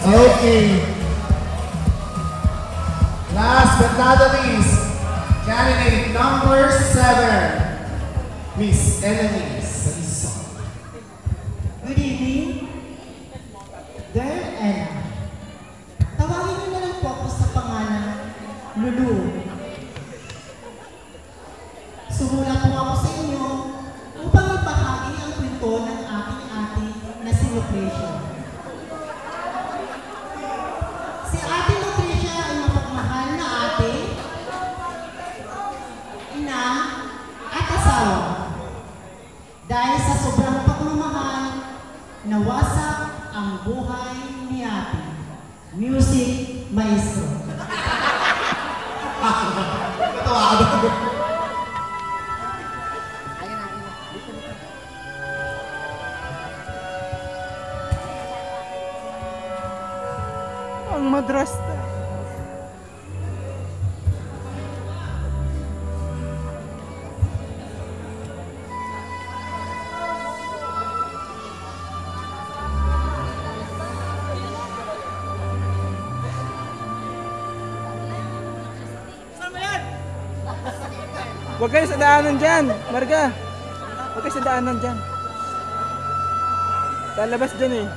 Okay. Last but not the least, candidate number 7, Miss Eleni Salison. Good evening. Dear Ella, tawagin niyo na lang po ako sa pangalan Lulu. Sumula po ako sa inyo upang ibahagi ang kwento ng aking ate na si Lucrecia. Si Ate Lucrecia ay mapagmahal na ate, ina, at asawa. Dahil sa sobrang pagmamahal, nawasak ang buhay ni ate. Music maestro. Ang madrasta. Huwag kayo sa daanan dyan, Marga. Huwag kayo sa daanan dyan. Lalabas dyan eh.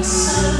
Gusto.